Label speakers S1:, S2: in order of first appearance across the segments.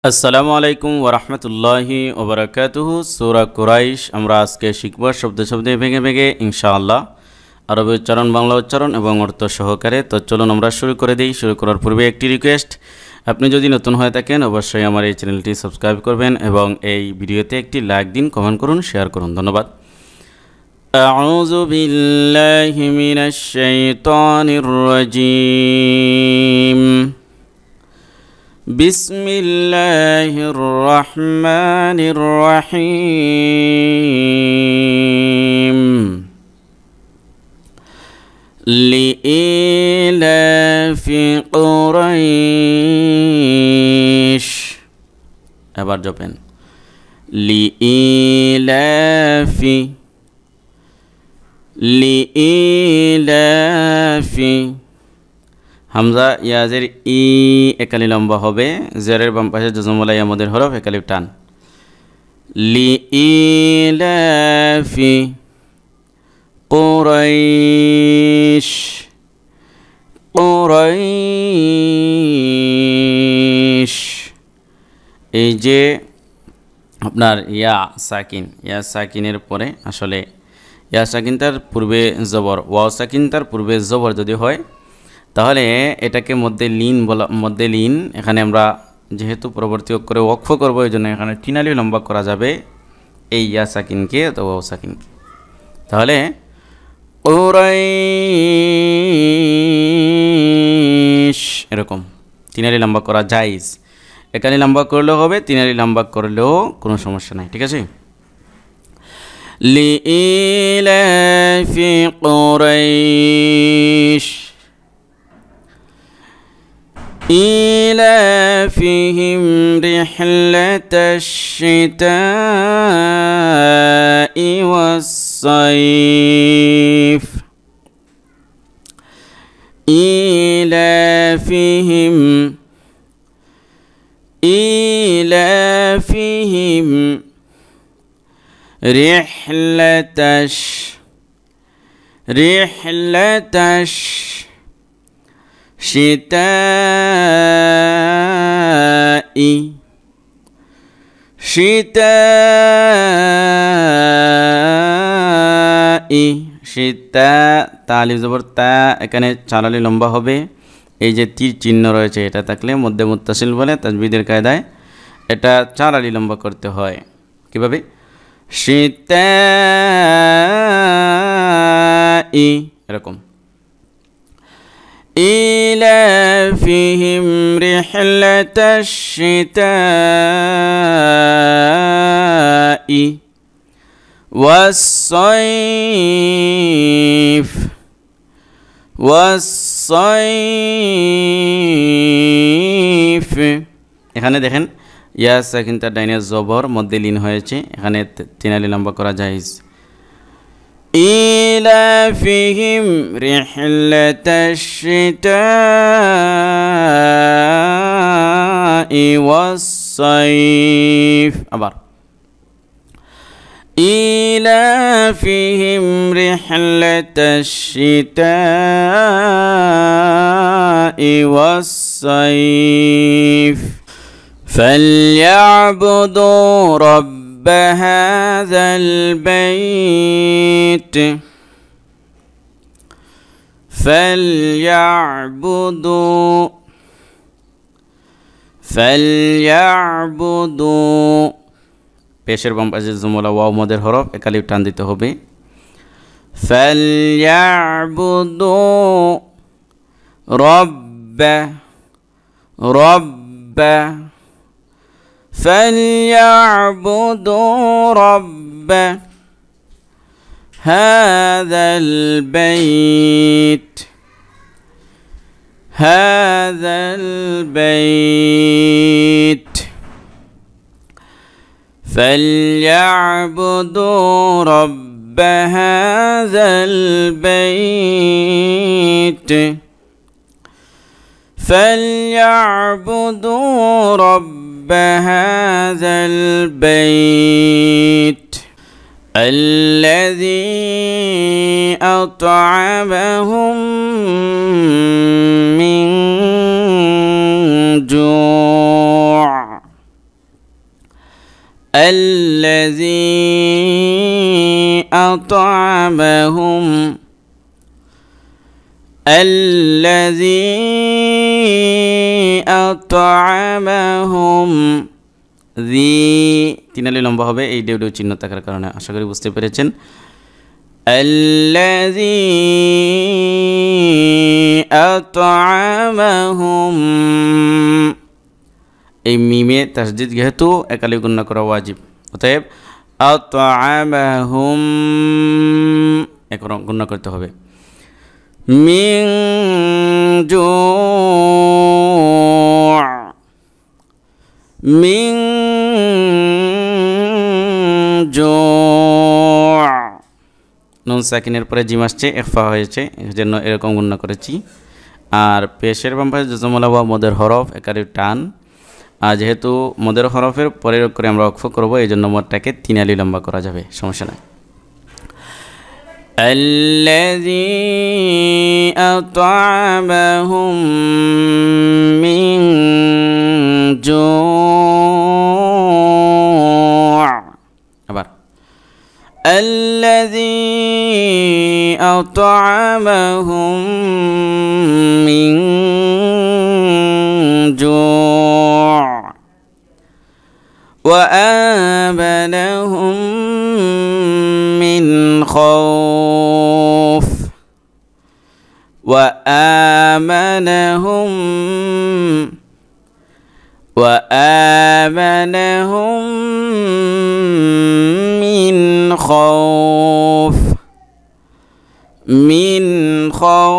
S1: আসসালামু আলাইকুম ওরহমতুল্লাহি ওবরাকাতুহু। সূরা কুরাইশ আমরা আজকে শিখব শব্দে শব্দে ভেঙে ভেঙে ইনশাআল্লাহ, আরবি উচ্চারণ, বাংলা উচ্চারণ এবং অর্থ সহকারে। তো চলুন আমরা শুরু করে দিই। শুরু করার পূর্বে একটি রিকোয়েস্ট, আপনি যদি নতুন হয়ে থাকেন অবশ্যই আমার এই চ্যানেলটি সাবস্ক্রাইব করবেন এবং এই ভিডিওতে একটি লাইক দিন, কমেন্ট করুন, শেয়ার করুন। ধন্যবাদ। আউযু বিল্লাহি মিনাশ শাইতানির রাজীম। বিসমিল্লাহির রহমানির রহিম। লিইলাফি কুরাইশ, এবার জপেন লিইলাফি। হামজা ইয়াজের ই একালি লম্বা হবে, জেরের বাম পাশে জজমওয়ালা ইয়ামদের হরফ একালিফ টান। লিইলাফি কুরাইশ, কুরাইশ। এই যে আপনার ইয়া সাকিনের পরে আসলে ইয়া সাকিন তার পূর্বে জবর, ওয়াও সাকিন তার পূর্বে জবর যদি হয় তাহলে এটাকে মধ্যে লিন এখানে আমরা যেহেতু পরবর্তী অক্ষরে ওয়াকফ করব, এই জন্য এখানে টিনালি লম্বা করা যাবে এই ইয়া সাকিনকে অথবা ওয়াও সাকিনকে। তাহলে কুরাইশ এরকম তিনালি লম্বা করা জায়েজ। একালি লম্বা করলেও হবে, তিনালি লম্বা করলেও কোনো সমস্যা নাই, ঠিক আছে। লিইলাফি কুরাইশ إيلافهم رحلة الشتاء والصيف إيلافهم رحلة شتاء শীতা তালিফ জবর তা, এখানে চালালি লম্বা হবে। এই যে তীর চিহ্ন রয়েছে এটা থাকলে মধ্যে মুত্তাসিল বলে তাজবিদের কায়দায় এটা চালালি লম্বা করতে হয়। কিভাবে? শীতা এরকম। إيلافهم رحلة الشتاء والصيف এখানে দেখেন ইয়া সাকিন তার ডাইনে জবর, মধ্যে লিন হয়েছে, এখানে তিনালি লম্বা করা জায়েজ। إيلافهم رحلة الشتاء والصيف أبار إيلافهم رحلة الشتاء والصيف فليعبدوا رب هذا البيت فليعبدوا পেশের বাম পাশে জুমলা ওয়াও মদের হরফ একালিফ টান দিতে হবে। فليعبدوا رب فليعبدوا رب هذا البيت فليعبدوا رب هذا البيت فليعبدوا رب هذا البيت الذي أطعمهم من جوع الذي أطعمهم الذي أطعمهم ذي তিনালি লম্বা হবে এই ডেউ চিহ্ন থাকার কারণে আশা করি বুঝতে পেরেছেন الذي أطعمهم এই মিমে তাসদীদ যেহেতু একালি গুণনা করা ওয়াজিব অতএব আতআমাহুম একরকম গুণনা করতে হবে মিন জু' নুন সাকিনের পরে জিম আসছে ইখফা হয়েছে এজন্য এরকম গুণনা করেছি আর পেশের বাম পাশে জজমলা ওয়া মদের হরফ একালি টান আর যেহেতু মদের হরফের পরের করে আমরা ওয়াকফ করব এইজন্য মদটাকে তিনালি লম্বা করা যাবে সমস্যা নাই الذي أطعمهم من جوع আবার الذي أطعمهم من جوع وآمنهم من خوف وآمنهم من خوف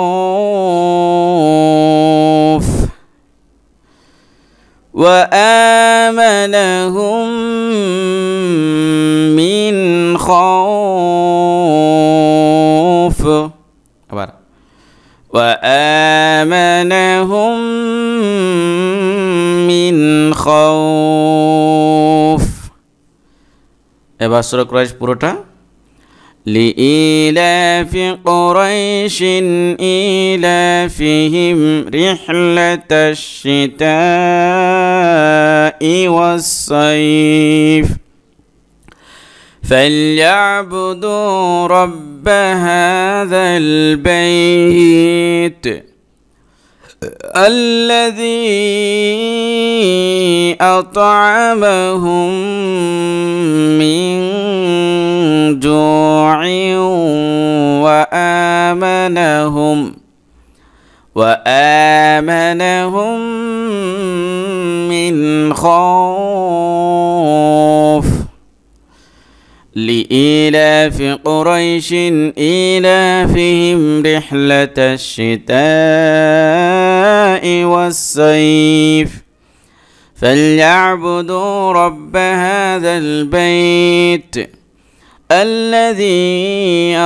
S1: وآمنهم من خوف আবার وآمنهم من خوف এবার সূরা কুরাইশ পুরোটা لإيلاف قريش إيلافهم رحلة الشتاء والصيف فليعبدوا رب هذا البيت الذي أطعمهم من جوع وآمنهم من خوف لإيلاف قريش إيلافهم رحلة الشتاء والصيف فليعبدوا رب هذا البيت الذي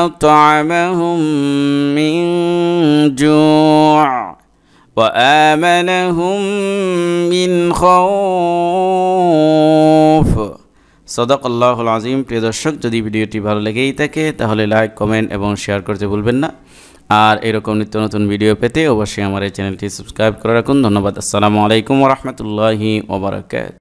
S1: أطعمهم من جوع وآمنهم من خوف সদাকাল্লাহুল আযীম। প্রিয় দর্শক, যদি ভিডিওটি ভালো লেগেই থাকে তাহলে লাইক, কমেন্ট এবং শেয়ার করতে ভুলবেন না। আর এরকম নিত্য নতুন ভিডিও পেতে অবশ্যই আমার এই চ্যানেলটি সাবস্ক্রাইব করে রাখুন। ধন্যবাদ। আসসালামু আলাইকুম ওয়া রাহমাতুল্লাহি ওয়া বারাকাতুহু।